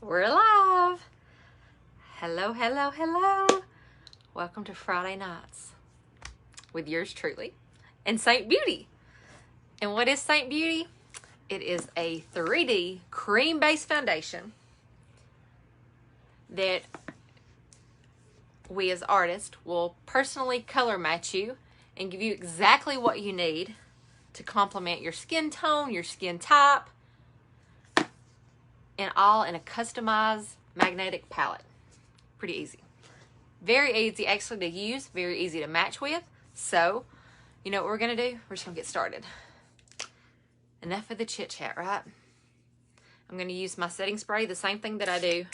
We're live. Hello, hello, hello. Welcome to Friday Nights with yours truly and Seint Beauty. And what is Seint Beauty? It is a 3D cream-based foundation that we as artists will personally color match you and give you exactly what you need to complement your skin tone, your skin type, and all in a customized magnetic palette. Pretty easy. Very easy actually to use, very easy to match with. So, you know what we're gonna do? We're just gonna get started. Enough of the chit chat, right? I'm gonna use my setting spray, the same thing that I do.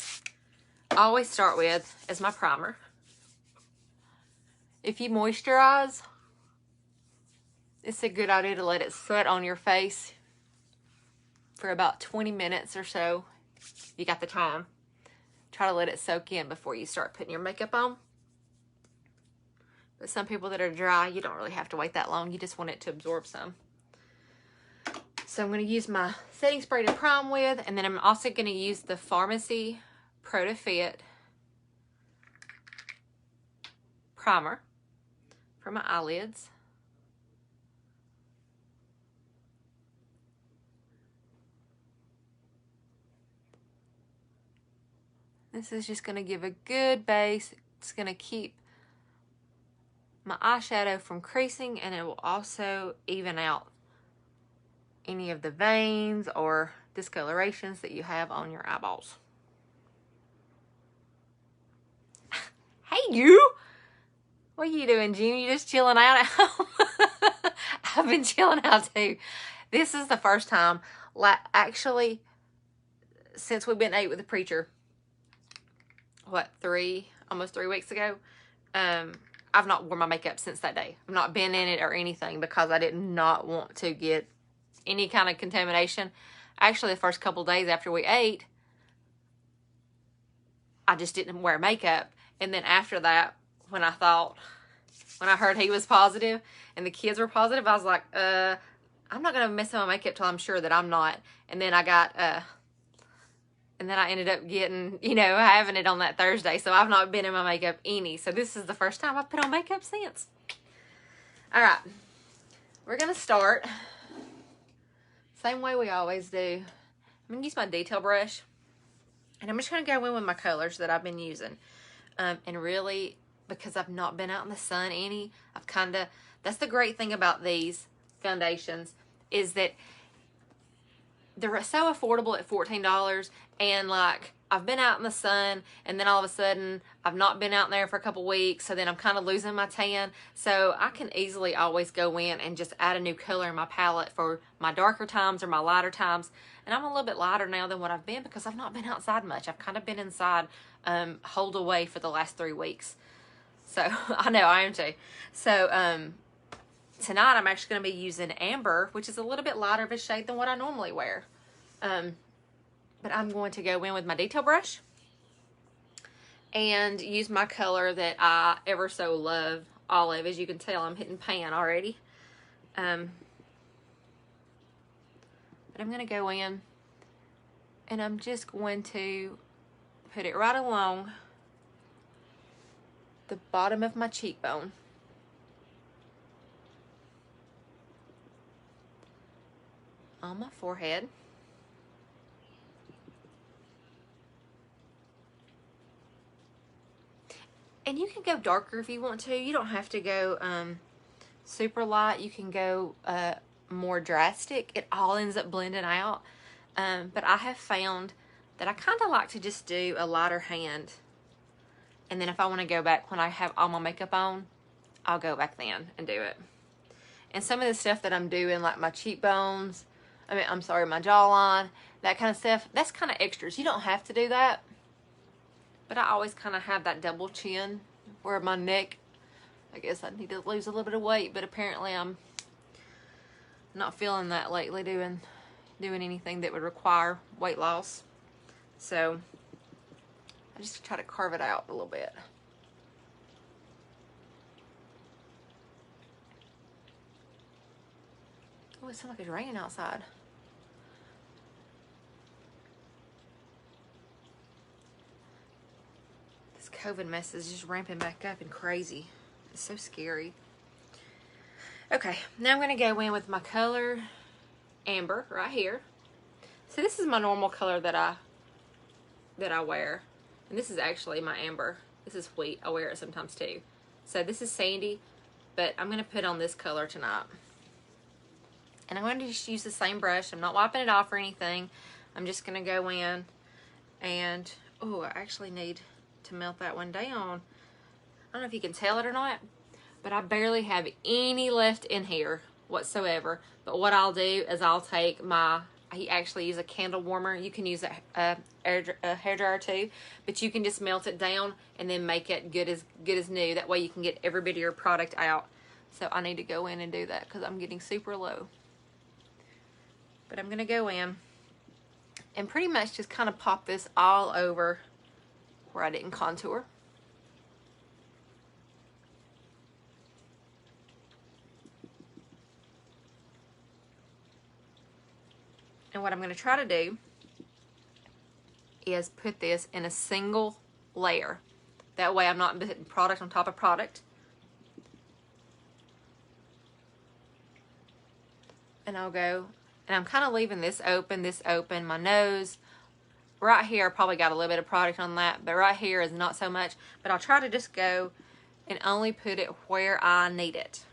I always start with as my primer. If you moisturize, it's a good idea to let it set on your face for about 20 minutes or so. You got the time. Try to let it soak in before you start putting your makeup on. But some people that are dry, you don't really have to wait that long. You just want it to absorb some. So I'm going to use my setting spray to prime with, and then I'm also going to use the Pharmacy Pro to Fit primer for my eyelids. This is just going to give a good base. It's going to keep my eyeshadow from creasing, and it will also even out any of the veins or discolorations that you have on your eyeballs. Hey, you! What are you doing, Jim? You just chilling out at home? I've been chilling out too. This is the first time, actually, since we've been ate with the preacher, what, almost 3 weeks ago, I've not worn my makeup since that day. I've not been in it or anything because I did not want to get any kind of contamination. Actually, the first couple days after we ate, I just didn't wear makeup. And then after that, when I heard he was positive and the kids were positive, I was like, I'm not going to mess with my makeup till I'm sure that I'm not. And then and then I ended up getting, having it on that Thursday. So I've not been in my makeup any. So this is the first time I've put on makeup since. All right. We're going to start same way we always do. I'm going to use my detail brush. And I'm just going to go in with my colors that I've been using. And really, because I've not been out in the sun any, that's the great thing about these foundations is that they're so affordable at $14, and like I've been out in the sun and then all of a sudden I've not been out there for a couple weeks, so then I'm kind of losing my tan. So I can easily always go in and just add a new color in my palette for my darker times or my lighter times. And I'm a little bit lighter now than what I've been because I've not been outside much. I've kind of been inside holed away for the last 3 weeks. So I know I am too. So tonight I'm actually going to be using Amber, which is a little bit lighter of a shade than what I normally wear. But I'm going to go in with my detail brush and use my color that I ever so love, olive. As you can tell, I'm hitting pan already. But I'm going to go in and I'm just going to put it right along the bottom of my cheekbone. On my forehead. And you can go darker if you want to. You don't have to go super light. You can go more drastic. It all ends up blending out. But I have found that I kind of like to just do a lighter hand. And then if I want to go back when I have all my makeup on, I'll go back then and do it. And some of the stuff that I'm doing, like my cheekbones, my jawline, that kind of stuff, that's kind of extras. You don't have to do that. But I always kind of have that double chin where my neck, I guess I need to lose a little bit of weight, but apparently I'm not feeling that lately doing anything that would require weight loss. So I just try to carve it out a little bit. Oh, it sounds like it's raining outside. COVID mess is just ramping back up and crazy. It's so scary. Okay, now I'm going to go in with my color Amber right here. So this is my normal color that I wear. And this is actually my Amber. This is wheat. I wear it sometimes too. So this is Sandy, but I'm going to put on this color tonight. And I'm going to just use the same brush. I'm not wiping it off or anything. I'm just going to go in and, oh, I actually need to melt that one down. I don't know if you can tell it or not, but I barely have any left in here whatsoever. But what I'll do is I'll take I actually use a candle warmer. You can use a hairdryer too, but you can just melt it down and then make it good as new. That way you can get every bit of your product out. So I need to go in and do that because I'm getting super low. But I'm going to go in and pretty much just kind of pop this all over where I didn't contour. And what I'm going to try to do is put this in a single layer. That way I'm not putting product on top of product. And I'll go, and I'm kind of leaving this open, my nose. Right here I probably got a little bit of product on that, but right here is not so much. But I'll try to just go and only put it where I need it.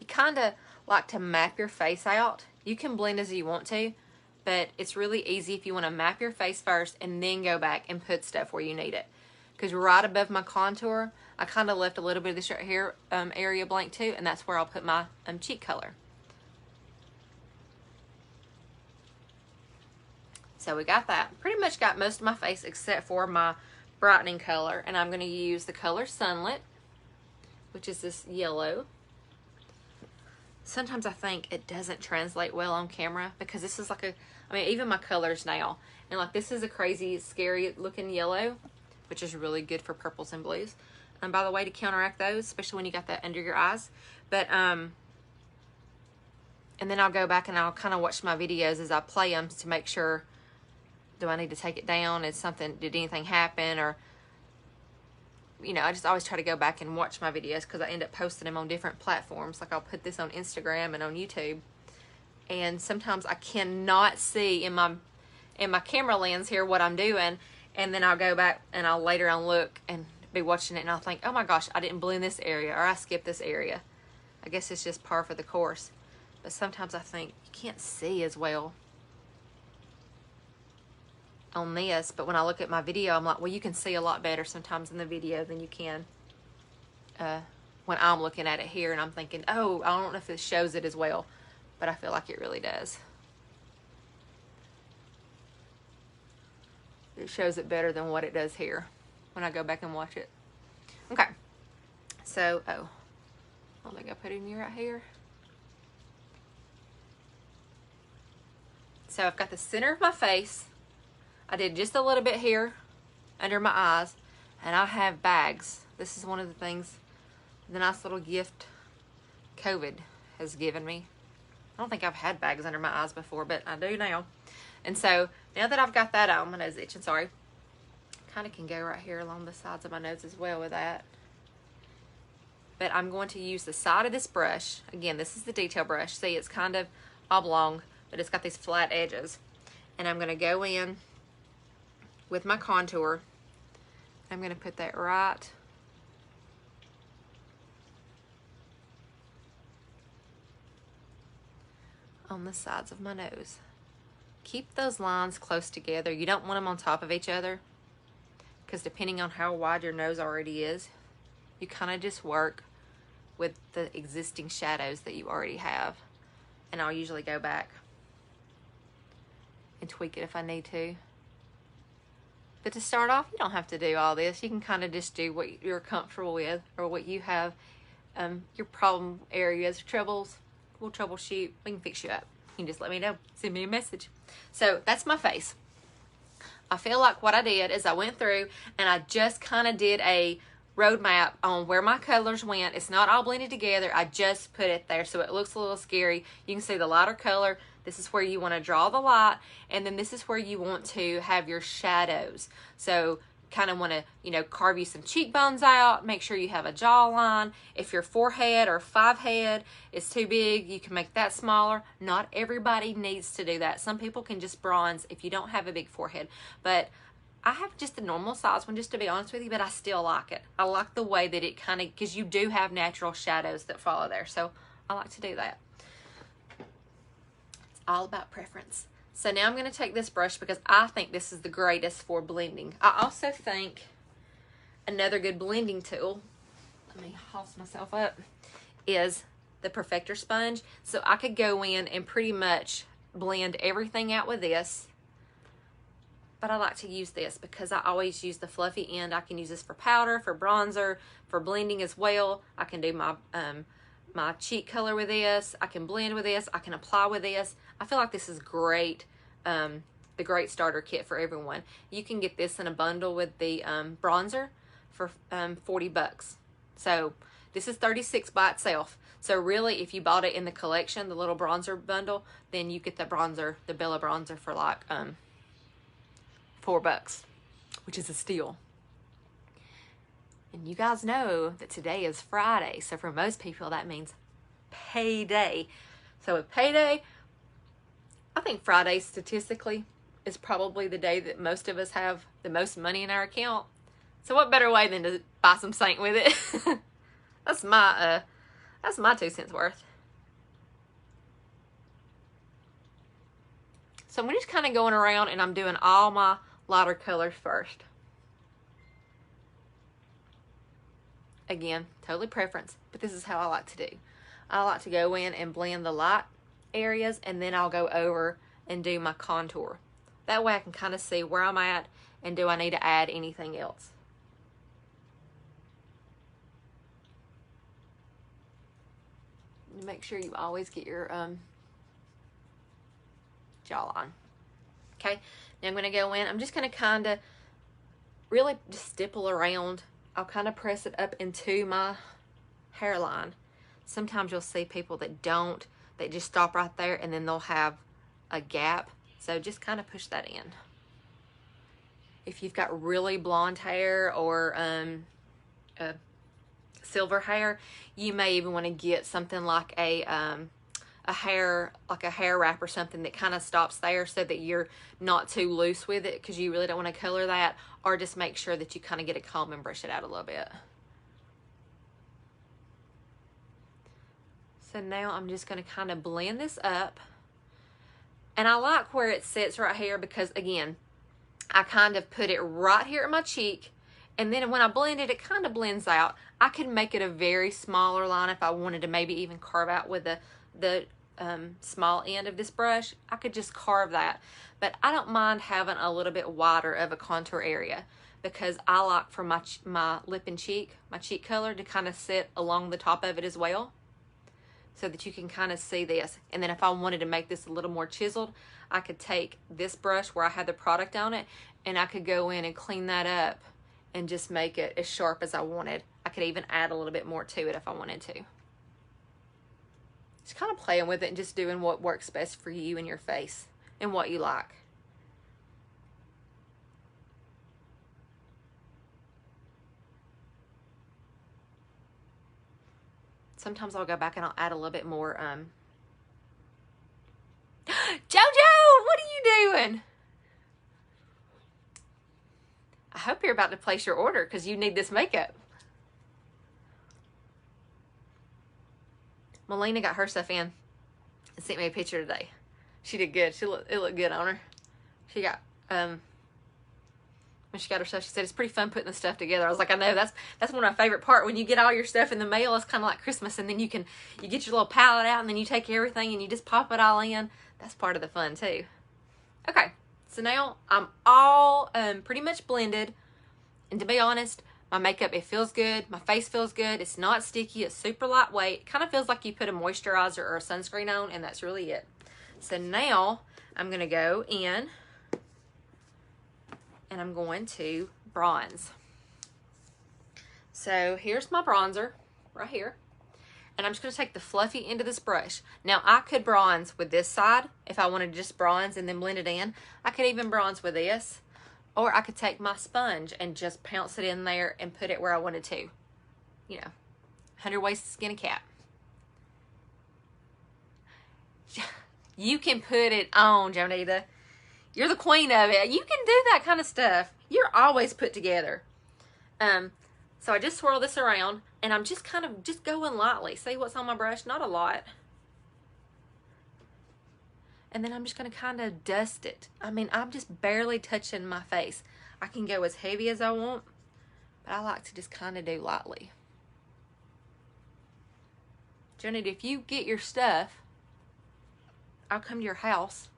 You kind of like to map your face out. You can blend as you want to, but it's really easy if you want to map your face first and then go back and put stuff where you need it. Because right above my contour, I kind of left a little bit of this right here area blank too, and that's where I'll put my cheek color. So we got that. Pretty much got most of my face except for my brightening color, and I'm going to use the color Sunlit, which is this yellow. Sometimes I think it doesn't translate well on camera because this is like I mean, even my colors now. And like this is a crazy, scary looking yellow, which is really good for purples and blues. And by the way, to counteract those, especially when you got that under your eyes. But, and then I'll go back and I'll kind of watch my videos as I play them to make sure, do I need to take it down? Did anything happen? Or, you know, I just always try to go back and watch my videos because I end up posting them on different platforms. Like I'll put this on Instagram and on YouTube. And sometimes I cannot see in my camera lens here what I'm doing. And then I'll go back and I'll later on look and be watching it and I'll think, oh my gosh, I didn't blend this area or I skipped this area. I guess it's just par for the course. But sometimes I think you can't see as well on this, but when I look at my video, I'm like, well, you can see a lot better sometimes in the video than you can when I'm looking at it here, and I'm thinking, oh, I don't know if this shows it as well, but I feel like it really does. It shows it better than what it does here when I go back and watch it. Okay, so, I don't think I put any right here. So I've got the center of my face. I did just a little bit here under my eyes, and I have bags. This is one of the things, the nice little gift COVID has given me. I don't think I've had bags under my eyes before, but I do now. And so now that I've got that on, my nose is itching, sorry. Kind of can go right here along the sides of my nose as well with that. But I'm going to use the side of this brush. Again, this is the detail brush. See, it's kind of oblong, but it's got these flat edges. And I'm going to go in with my contour. I'm going to put that right on the sides of my nose. Keep those lines close together. You don't want them on top of each other because depending on how wide your nose already is, you kind of just work with the existing shadows that you already have. And I'll usually go back and tweak it if I need to. But to start off, you don't have to do all this. You can kind of just do what you're comfortable with or what you have, your problem areas, troubles. We'll troubleshoot. We can fix you up. You can just let me know. Send me a message. So that's my face. I feel like what I did is I went through and I just kind of did a roadmap on where my colors went. It's not all blended together. I just put it there so it looks a little scary. You can see the lighter color. This is where you want to draw the light, and then this is where you want to have your shadows. So kind of want to, you know, carve you some cheekbones out, make sure you have a jawline. If your forehead or 5-head is too big, you can make that smaller. Not everybody needs to do that. Some people can just bronze if you don't have a big forehead. But I have just a normal size one, just to be honest with you, but I still like it. I like the way that it kind of, because you do have natural shadows that follow there. So I like to do that. It's all about preference. So now I'm going to take this brush because I think this is the greatest for blending. I also think another good blending tool, let me house myself up, is the Perfector sponge. So I could go in and pretty much blend everything out with this. But I like to use this because I always use the fluffy end. I can use this for powder, for bronzer, for blending as well. I can do my my cheek color with this. I can blend with this. I can apply with this. I feel like this is great, the great starter kit for everyone. You can get this in a bundle with the bronzer for $40. So this is $36 by itself. So really, if you bought it in the collection, the little bronzer bundle, then you get the bronzer, the Bella bronzer for like $4, which is a steal. And you guys know that today is Friday, so for most people that means payday. So with payday, I think Friday statistically is probably the day that most of us have the most money in our account. So what better way than to buy some Seint with it? That's my 2 cents worth. So I'm just kind of going around and I'm doing all my lighter colors first. Again, totally preference, but this is how I like to do. I like to go in and blend the light areas, and then I'll go over and do my contour. That way I can kind of see where I'm at and do I need to add anything else. Make sure you always get your jawline. Okay, now I'm going to go in. I'm just going to kind of really just stipple around. I'll kind of press it up into my hairline. Sometimes you'll see people that don't, they just stop right there and then they'll have a gap. So just kind of push that in. If you've got really blonde hair or silver hair, you may even want to get something like a hair wrap or something that kind of stops there so that you're not too loose with it, because you really don't want to color that. Or just make sure that you kind of get a comb and brush it out a little bit. So now I'm just going to kind of blend this up. And I like where it sits right here because, again, I kind of put it right here at my cheek. And then when I blend it, it kind of blends out. I could make it a very smaller line if I wanted to maybe even carve out with the small end of this brush. I could just carve that. But I don't mind having a little bit wider of a contour area because I like for my lip and cheek, my cheek color to kind of sit along the top of it as well, so that you can kind of see this. And then if I wanted to make this a little more chiseled, I could take this brush where I had the product on it and I could go in and clean that up and just make it as sharp as I wanted. I could even add a little bit more to it if I wanted to. Just kind of playing with it and just doing what works best for you and your face and what you like. Sometimes I'll go back and I'll add a little bit more. Jojo, what are you doing? I hope you're about to place your order because you need this makeup. Melina got her stuff in and sent me a picture today. She did good. It looked good on her. She got when she got her stuff, she said it's pretty fun putting the stuff together. I was like, I know, that's one of my favorite part. When you get all your stuff in the mail, it's kind of like Christmas, and then you get your little palette out, and then you take everything and you just pop it all in. That's part of the fun too. Okay, so now I'm all pretty much blended, and to be honest, my makeup, it feels good. My face feels good. It's not sticky. It's super lightweight. It kind of feels like you put a moisturizer or a sunscreen on, and that's really it. So now I'm going to go in and I'm going to bronze. So here's my bronzer right here. And I'm just going to take the fluffy end of this brush. Now I could bronze with this side if I wanted to just bronze and then blend it in. I could even bronze with this. Or I could take my sponge and just pounce it in there and put it where I wanted to. You know, 100 ways to skin a cat. You can put it on, Jonita. You're the queen of it. You can do that kind of stuff. You're always put together. So I just swirl this around, and I'm just kind of just going lightly. See what's on my brush? Not a lot. And then I'm just going to kind of dust it. I mean, I'm just barely touching my face. I can go as heavy as I want, but I like to just kind of do lightly. Jonita, if you get your stuff, I'll come to your house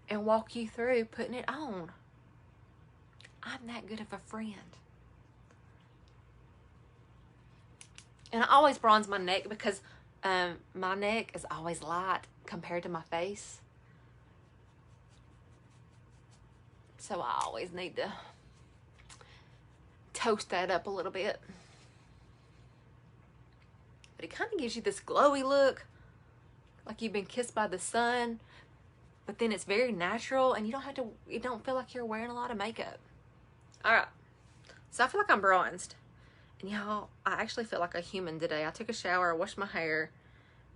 and walk you through putting it on. I'm that good of a friend. And I always bronze my neck because my neck is always light compared to my face. So I always need to toast that up a little bit. But it kind of gives you this glowy look, like you've been kissed by the sun. But then it's very natural, and you don't feel like you're wearing a lot of makeup. All right, so I feel like I'm bronzed, and y'all, I actually feel like a human today. I took a shower, I washed my hair,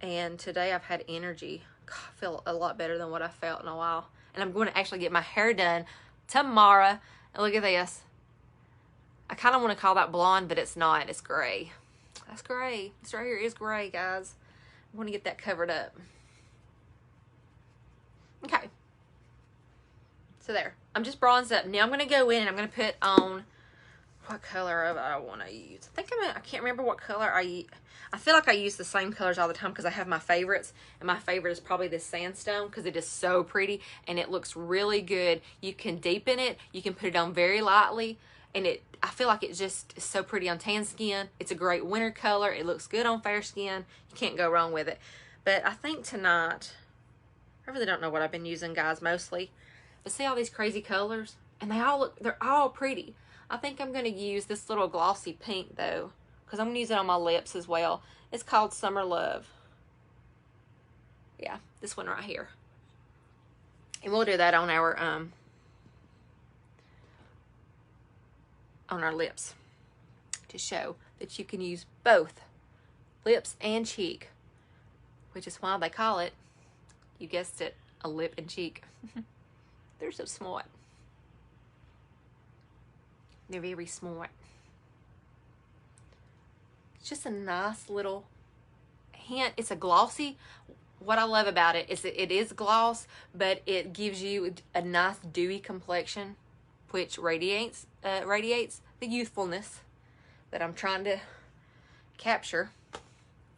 and today I've had energy. God, I feel a lot better than what I felt in a while. And I'm going to actually get my hair done tomorrow. And look at this. I kind of want to call that blonde, but it's not. It's gray. That's gray. This right here is gray, guys. I want to get that covered up. Okay. So there. I'm just bronzed up. Now I'm going to go in and I'm going to put on what color I want to use. I can't remember what color I feel like I use the same colors all the time because I have my favorites. And my favorite is probably this sandstone because it is so pretty and it looks really good. You can deepen it. You can put it on very lightly. And I feel like it just is so pretty on tan skin. It's a great winter color. It looks good on fair skin. You can't go wrong with it. But I think tonight, I really don't know what I've been using, guys, mostly. But see all these crazy colors? And they're all pretty. I think I'm going to use this little glossy pink, though, because I'm going to use it on my lips as well. It's called Summer Love. Yeah, this one right here. And we'll do that on our lips to show that you can use both lips and cheek, which is why they call it, you guessed it, a lip and cheek. They're so smart. They're very smart. It's just a nice little hint. It's a glossy. What I love about it is that it is gloss, but it gives you a nice dewy complexion, which radiates the youthfulness that I'm trying to capture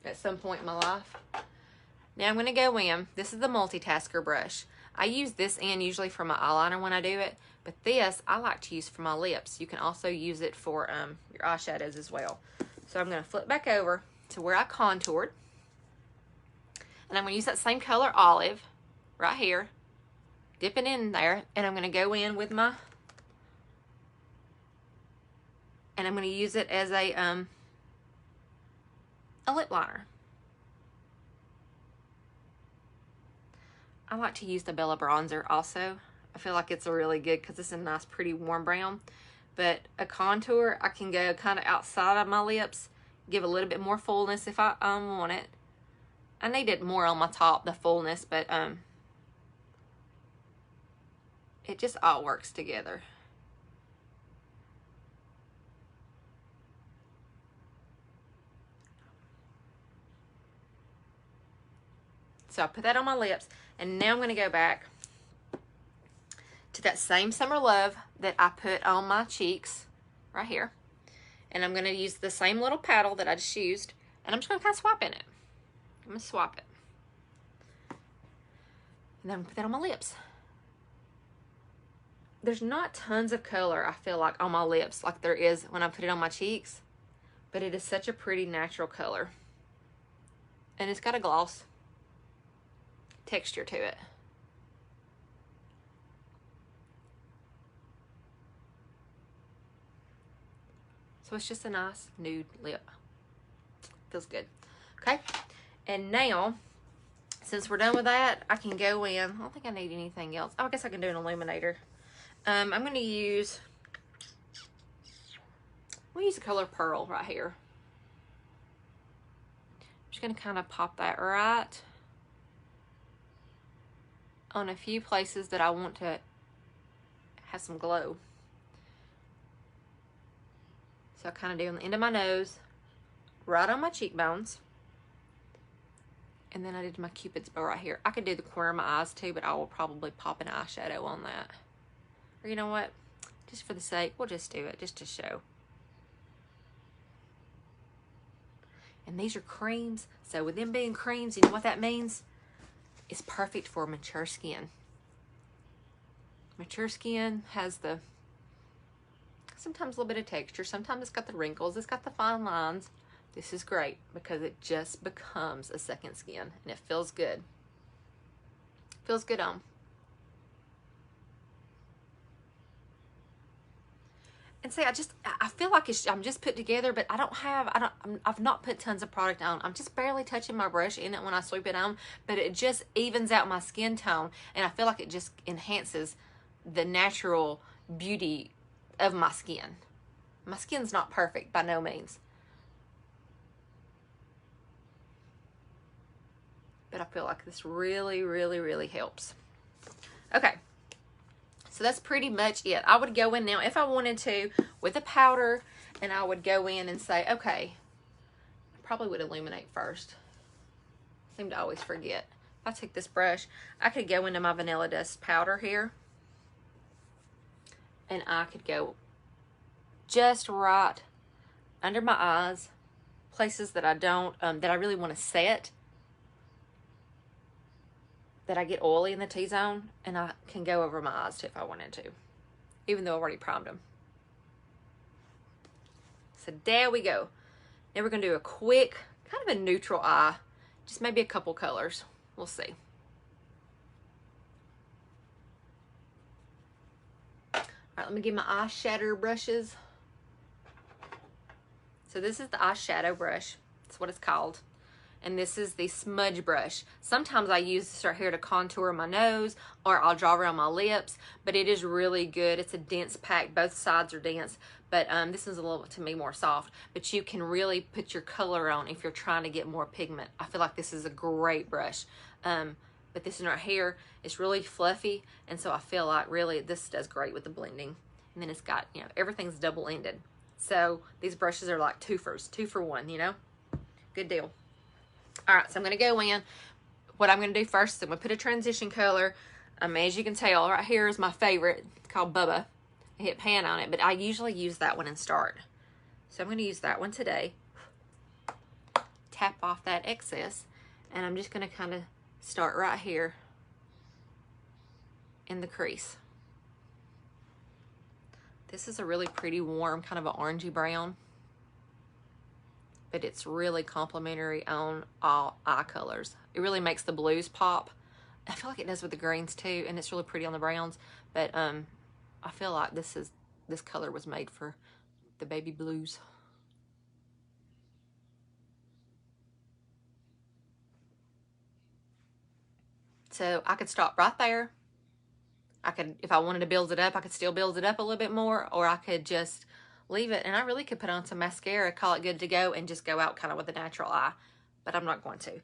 at some point in my life. Now I'm going to go in. This is the multitasker brush. I use this in usually for my eyeliner when I do it, but this I like to use for my lips. You can also use it for your eyeshadows as well. So I'm going to flip back over to where I contoured, and I'm going to use that same color olive right here, dip it in there, and I'm going to go in with my, and I'm going to use it as a lip liner. I like to use the Bella bronzer also. I feel like it's really good because it's a nice pretty warm brown. But a contour, I can go kind of outside of my lips, give a little bit more fullness if I want it. I needed more on my top, the fullness, but it just all works together. So I put that on my lips, and now I'm going to go back to that same Summer Love that I put on my cheeks right here. And I'm going to use the same little paddle that I just used, and I'm just going to kind of swap in it. I'm going to swap it. And then put that on my lips. There's not tons of color, I feel like, on my lips like there is when I put it on my cheeks, but it is such a pretty natural color. And it's got a gloss texture to it. So it's just a nice nude lip. Feels good. Okay. And now, Since we're done with that, I can go in. I don't think I need anything else. Oh, I guess I can do an illuminator. I'm going to use the color Pearl right here. I'm just going to kind of pop that right on a few places that I want to have some glow. So I kind of do on the end of my nose, right on my cheekbones. And then I did my Cupid's bow right here. I could do the corner of my eyes too, but I will probably pop an eyeshadow on that. Or you know what? Just for the sake, we'll just do it, just to show. And these are creams. So with them being creams, you know what that means? It's perfect for mature skin. Mature skin has the, sometimes a little bit of texture. Sometimes it's got the wrinkles. It's got the fine lines. This is great because it just becomes a second skin and it feels good. Feels good on. And see, I feel like I'm just put together, but I've not put tons of product on. I'm just barely touching my brush in it when I sweep it on, but it just evens out my skin tone, and I feel like it just enhances the natural beauty of my skin. My skin's not perfect by no means, but I feel like this really, really, really helps. Okay. So that's pretty much it. I would go in now, if I wanted to, with a powder, and I would go in and say, okay, I probably would illuminate first. I seem to always forget. If I take this brush, I could go into my Vanilla Dust powder here, and I could go just right under my eyes, places that I don't, that I really want to set, that I get oily in the T-zone, and I can go over my eyes too if I wanted to, even though I've already primed them. So there we go. Now we're going to do a quick, kind of a neutral eye, just maybe a couple colors. We'll see. All right, let me get my eyeshadow brushes. So this is the eyeshadow brush. That's what it's called. And this is the Smudge Brush. Sometimes I use this right here to contour my nose, or I'll draw around my lips, but it is really good. It's a dense pack. Both sides are dense, but this is a little, to me, more soft. But you can really put your color on if you're trying to get more pigment. I feel like this is a great brush. But this one right here is really fluffy, and so I feel like really this does great with the blending. And then it's got, you know, everything's double-ended. So these brushes are like two for one, you know? Good deal. All right, so I'm going to go in. What I'm going to do first is I'm going to put a transition color. As you can tell, right here is my favorite. It's called Bubba. I hit pan on it, but I usually use that one and start. So I'm going to use that one today. Tap off that excess, and I'm just going to kind of start right here in the crease. This is a really pretty warm, kind of an orangey brown, but it's really complimentary on all eye colors. It really makes the blues pop. I feel like it does with the greens too, and it's really pretty on the browns, but I feel like this color was made for the baby blues. So I could stop right there. I could, if I wanted to build it up, I could still build it up a little bit more, or I could just leave it, and I really could put on some mascara, call it good to go, and just go out kind of with a natural eye, but I'm not going to.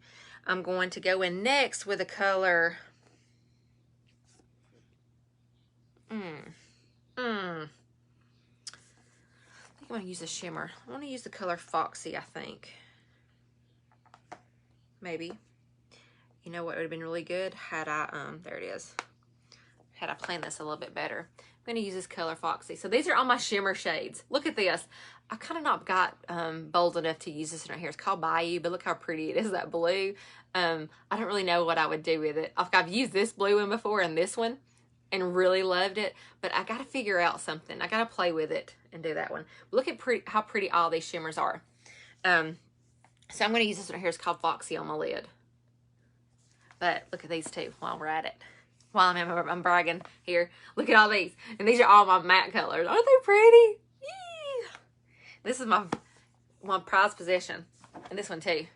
I'm going to go in next with a color. I think I'm going to use a shimmer. I want to use the color Foxy, I think. Maybe. You know what would have been really good? Had I, there it is. Had I planned this a little bit better. I'm going to use this color Foxy. So these are all my shimmer shades. Look at this. I kind of not got bold enough to use this right here. It's called Bayou, but look how pretty it is, that blue. I don't really know what I would do with it. I've used this blue one before and this one and really loved it, but I got to figure out something. I got to play with it and do that one. Look at how pretty all these shimmers are. So I'm going to use this one right here. It's called Foxy on my lid. But look at these two while we're at it. While I'm bragging here. Look at all these. And these are all my matte colors. Aren't they pretty? Yee! This is my prized possession. And this one too.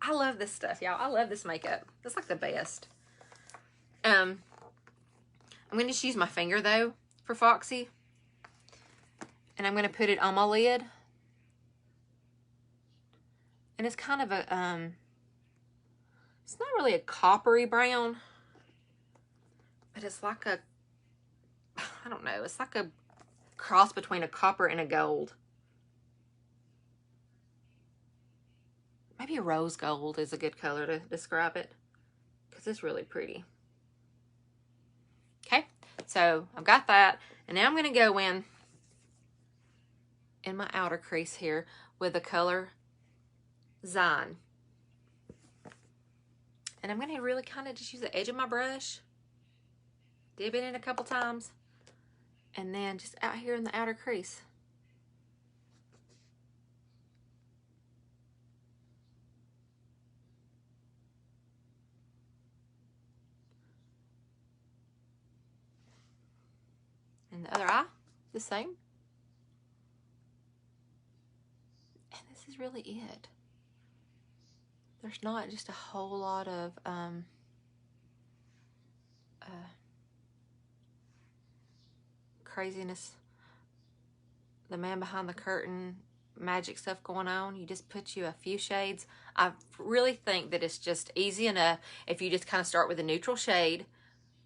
I love this stuff, y'all. I love this makeup. It's like the best. I'm going to just use my finger, though, for Foxy. And I'm going to put it on my lid. And it's kind of a, it's not really a coppery brown. But it's like a, I don't know, it's like a cross between a copper and a gold. Maybe a rose gold is a good color to describe it, because it's really pretty. Okay, so I've got that, and now I'm going to go in my outer crease here with the color Seint. And I'm going to really kind of just use the edge of my brush, dip it in a couple times, and then just out here in the outer crease. And the other eye, the same. And this is really it. There's not just a whole lot of craziness, the man behind the curtain magic stuff going on. You just put you a few shades. I really think that it's just easy enough if you just kind of start with a neutral shade,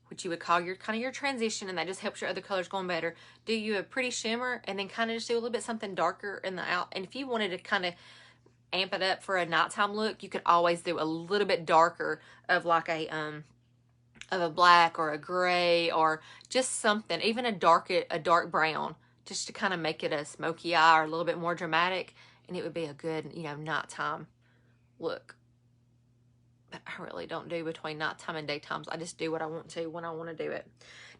which you would call your kind of your transition, and that just helps your other colors going better. Do you a pretty shimmer, and then kind of just do a little bit something darker in the out. And if you wanted to kind of amp it up for a nighttime look, you could always do a little bit darker of like a black or a gray, or just something, even a dark brown, just to kind of make it a smoky eye or a little bit more dramatic, and it would be a good, you know, nighttime look. But I really don't do between nighttime and daytimes. I just do what I want to when I want to do it.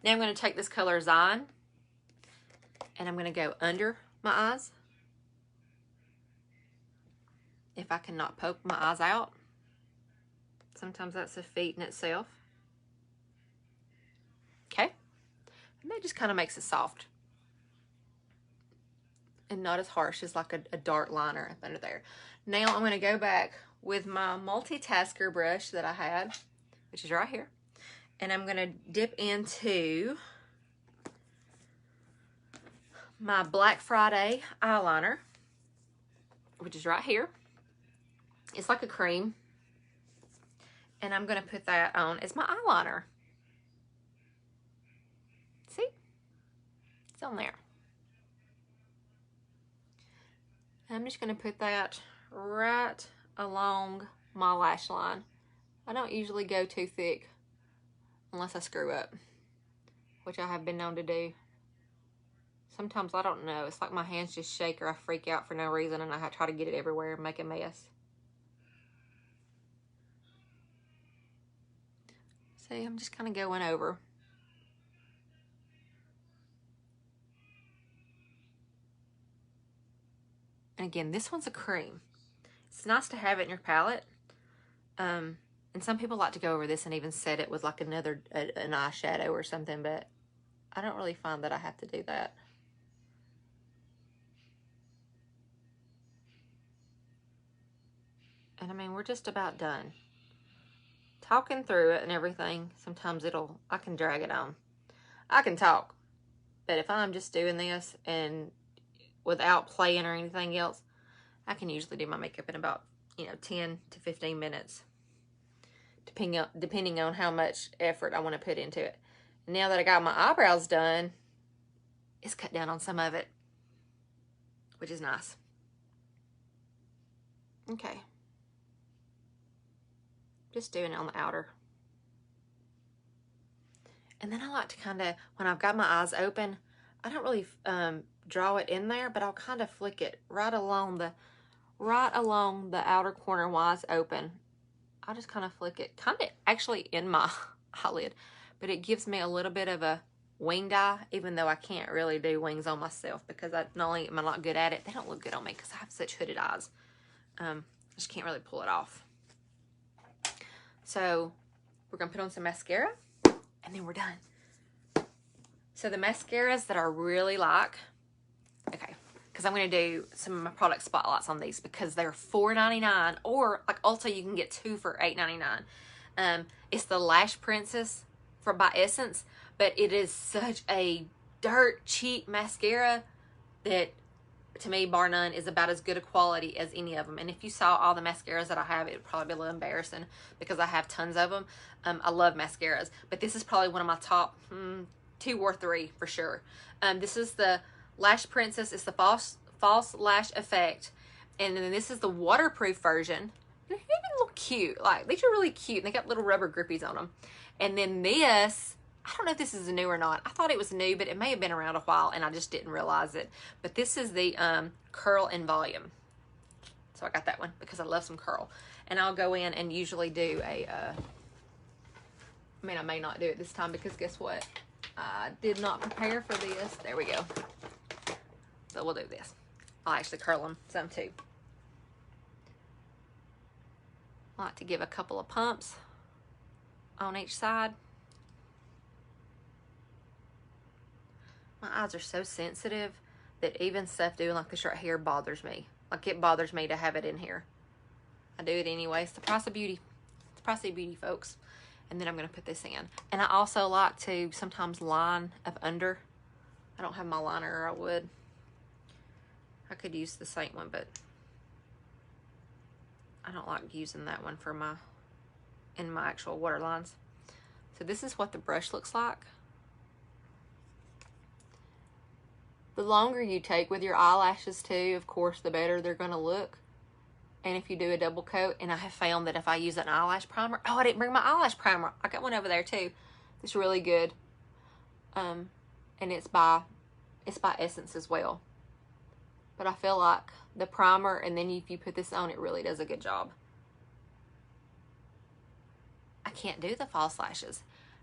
Now I'm going to take this color Seint, and I'm going to go under my eyes. If I cannot poke my eyes out. Sometimes that's a feat in itself. Okay. And that just kind of makes it soft. And not as harsh as like a dark liner up under there. Now I'm going to go back with my multitasker brush that I had, which is right here. And I'm going to dip into my Black Friday eyeliner, which is right here. It's like a cream. And I'm going to put that on as my eyeliner. See? It's on there. I'm just going to put that right along my lash line. I don't usually go too thick unless I screw up, which I have been known to do. Sometimes I don't know. It's like my hands just shake or I freak out for no reason, and I try to get it everywhere and make a mess. See, I'm just kind of going over. And again, this one's a cream. It's nice to have it in your palette. And some people like to go over this and even set it with like an eyeshadow or something, but I don't really find that I have to do that. And I mean, we're just about done. Talking through it and everything, sometimes I can drag it on. I can talk, but if I'm just doing this and without playing or anything else, I can usually do my makeup in about, 10 to 15 minutes, depending on how much effort I want to put into it. Now that I got my eyebrows done, it's cut down on some of it, which is nice. Okay. Just doing it on the outer. And then I like to kind of, when I've got my eyes open, I don't really draw it in there, but I'll kind of flick it right along the outer corner while it's open. I'll just kind of flick it, kind of actually in my eyelid, but it gives me a little bit of a winged eye, even though I can't really do wings on myself because not only am I not good at it, they don't look good on me because I have such hooded eyes. I just can't really pull it off. So we're going to put on some mascara, and then we're done. So the mascaras that I really like, okay, because I'm going to do some of my product spotlights on these because they're $4.99, or like Ulta you can get 2 for $8.99. It's the Lash Princess by Essence, but it is such a dirt cheap mascara that, to me, bar none, is about as good a quality as any of them. And if you saw all the mascaras that I have, it would probably be a little embarrassing because I have tons of them. I love mascaras, but this is probably one of my top 2 or 3 for sure. This is the Lash Princess. It's the false lash effect, and then this is the waterproof version. They're even a little cute. Like, these are really cute, and they got little rubber grippies on them. And then this, I don't know if this is new or not. I thought it was new, but it may have been around a while and I just didn't realize it. But this is the Curl in Volume. So I got that one because I love some curl. And I'll go in and usually do a, I mean, I may not do it this time because guess what? I did not prepare for this. There we go. So we'll do this. I'll actually curl them some too. I like to give a couple of pumps on each side. My eyes are so sensitive that even stuff doing like this right here bothers me. Like, it bothers me to have it in here. I do it anyway. It's the price of beauty. It's the price of beauty, folks. And then I'm going to put this in. And I also like to sometimes line up under. I don't have my liner, or I would. I could use the Seint one, but I don't like using that one for my, in my actual waterlines. So this is what the brush looks like. The longer you take with your eyelashes too, of course, the better they're going to look. And if you do a double coat, and I have found that if I use an eyelash primer, oh, I didn't bring my eyelash primer. I got one over there too. It's really good. And it's by Essence as well. But I feel like the primer, and then if you put this on, it really does a good job. I can't do the false lashes.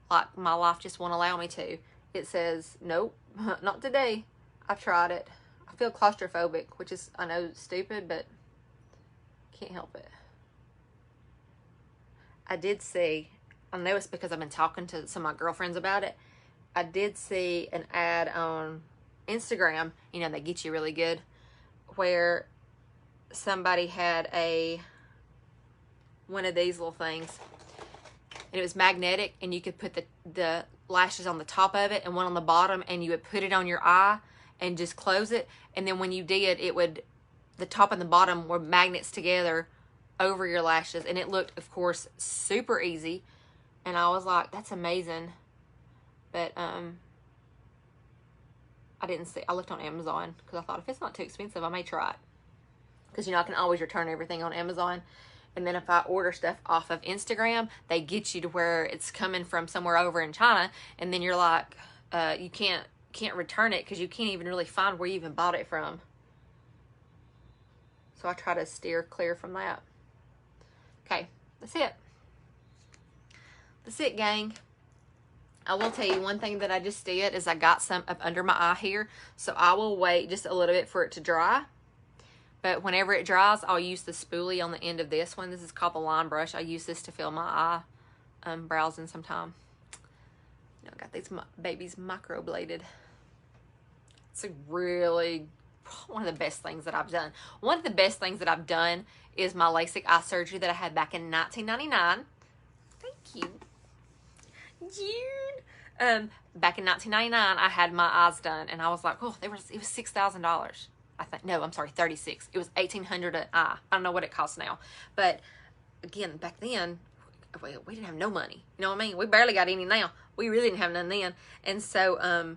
Like, my life just won't allow me to. It says, nope, not today. I've tried it. I feel claustrophobic, which is, I know, stupid, but can't help it. I did see, I know it's because I've been talking to some of my girlfriends about it. I did see an ad on Instagram, you know, they get you really good, where somebody had one of these little things, and it was magnetic, and you could put the lashes on the top of it and one on the bottom, and you would put it on your eye and just close it, and then when you did, it would, the top and the bottom were magnets together over your lashes, and it looked, of course, super easy. And I was like, that's amazing. But I didn't see, I looked on Amazon because I thought, if it's not too expensive, I may try it, because you know I can always return everything on Amazon. And then if I order stuff off of Instagram, they get you to where it's coming from somewhere over in China, and then you're like, you can't return it because you can't even really find where you even bought it from. So I try to steer clear from that. Okay, that's it. That's it, gang. I will tell you one thing that I just did is I got some up under my eye here. So I will wait just a little bit for it to dry. But whenever it dries, I'll use the spoolie on the end of this one. This is called the line brush. I use this to fill my eye brows in sometime. You know, I got these babies microbladed. It's a really, one of the best things that I've done. One of the best things that I've done is my LASIK eye surgery that I had back in 1999. Thank you, June. Back in 1999, I had my eyes done, and I was like, oh, it was $6,000. I think, no, I'm sorry, 36. It was $1,800 an eye. I don't know what it costs now, but again, back then, we didn't have no money. You know what I mean? We barely got any now. We really didn't have none then, and so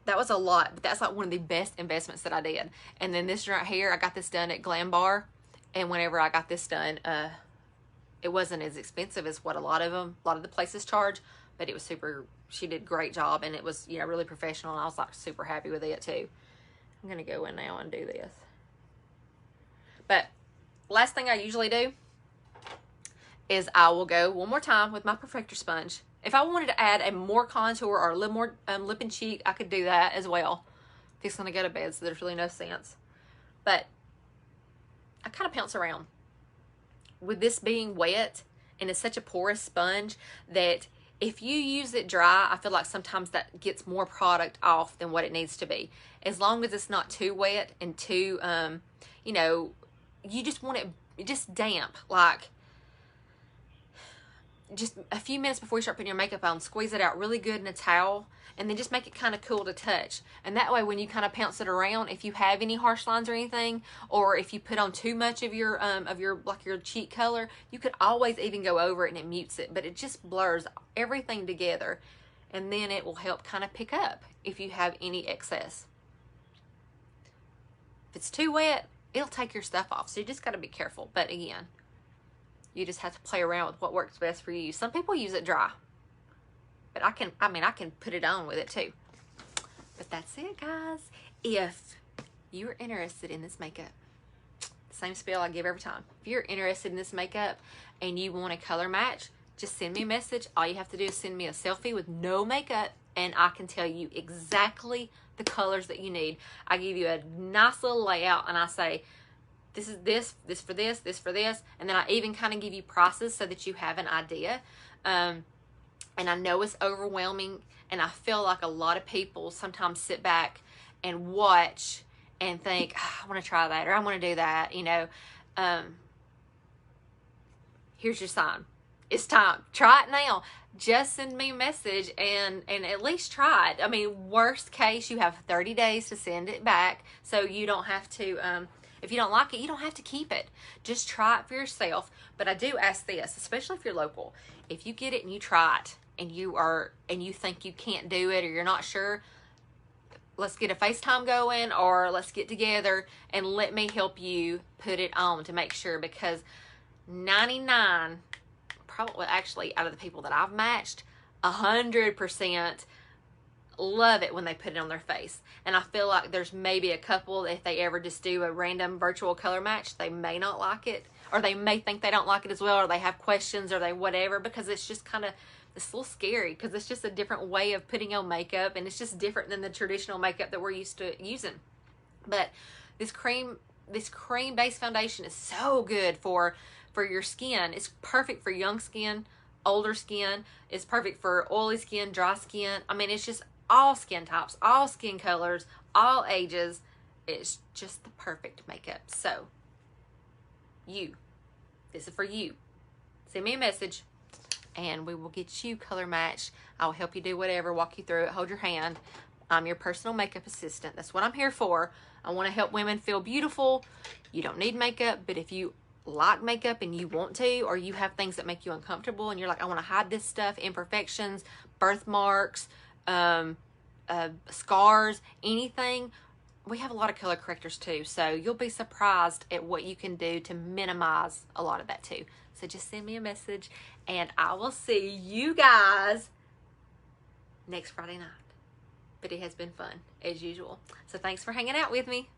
that was a lot. But that's like one of the best investments that I did. And then this right here, I got this done at Glam Bar, and whenever I got this done, it wasn't as expensive as what a lot of the places charge, but it was super. She did a great job, and it was, you know, really professional. And I was like super happy with it too. I'm gonna go in now and do this. But last thing I usually do is I will go one more time with my perfector sponge. If I wanted to add a more contour or a little more lip and cheek, I could do that as well. It's gonna go to bed, so there's really no sense. But I kind of pounce around. With this being wet, and it's such a porous sponge that If you use it dry, I feel like sometimes that gets more product off than what it needs to be. As long as it's not too wet and too, you know, you just want it just damp, like just a few minutes before you start putting your makeup on, squeeze it out really good in a towel, and then just make it kind of cool to touch. And that way when you kind of pounce it around, if you have any harsh lines or anything, or if you put on too much of your like your cheek color, you could always even go over it and it mutes it, but it just blurs everything together, and then it will help kind of pick up if you have any excess. If it's too wet, it'll take your stuff off, so you just got to be careful. But again, you just have to play around with what works best for you. Some people use it dry, but I can put it on with it too. But that's it, guys. If you're interested in this makeup, same spiel I give every time. If you're interested in this makeup and you want a color match, just send me a message. All you have to do is send me a selfie with no makeup, and I can tell you exactly the colors that you need. I give you a nice little layout, and I say, this is this for this, this for this, and then I even kind of give you prices so that you have an idea. And I know it's overwhelming, and I feel like a lot of people sometimes sit back and watch and think, oh, I want to try that, or I want to do that, you know. Here's your sign. It's time. Try it now. Just send me a message and at least try it. I mean, worst case, you have 30 days to send it back, so you don't have to, if you don't like it, you don't have to keep it. Just try it for yourself. But I do ask this, especially if you're local. If you get it and you try it and you think you can't do it or you're not sure, let's get a FaceTime going, or let's get together and let me help you put it on to make sure, because 99, probably actually out of the people that I've matched, 100% love it when they put it on their face. And I feel like there's maybe a couple, if they ever just do a random virtual color match, they may not like it, or they may think they don't like it as well, or they have questions, or they whatever, because it's just kind of, it's a little scary, because it's just a different way of putting on makeup, and it's just different than the traditional makeup that we're used to using. But this cream based foundation is so good for your skin. It's perfect for young skin, older skin. It's perfect for oily skin, dry skin. I mean, it's just all skin types, all skin colors, all ages. It's just the perfect makeup. So this is for you. Send me a message and we will get you color matched. I'll help you do whatever, walk you through it, hold your hand. I'm your personal makeup assistant. That's what I'm here for. I want to help women feel beautiful. You don't need makeup, but if you like makeup and you want to, or you have things that make you uncomfortable and you're like, I want to hide this stuff, imperfections, birthmarks, scars, anything, we have a lot of color correctors too, so you'll be surprised at what you can do to minimize a lot of that too. So just send me a message and I will see you guys next Friday night. But it has been fun as usual, so thanks for hanging out with me.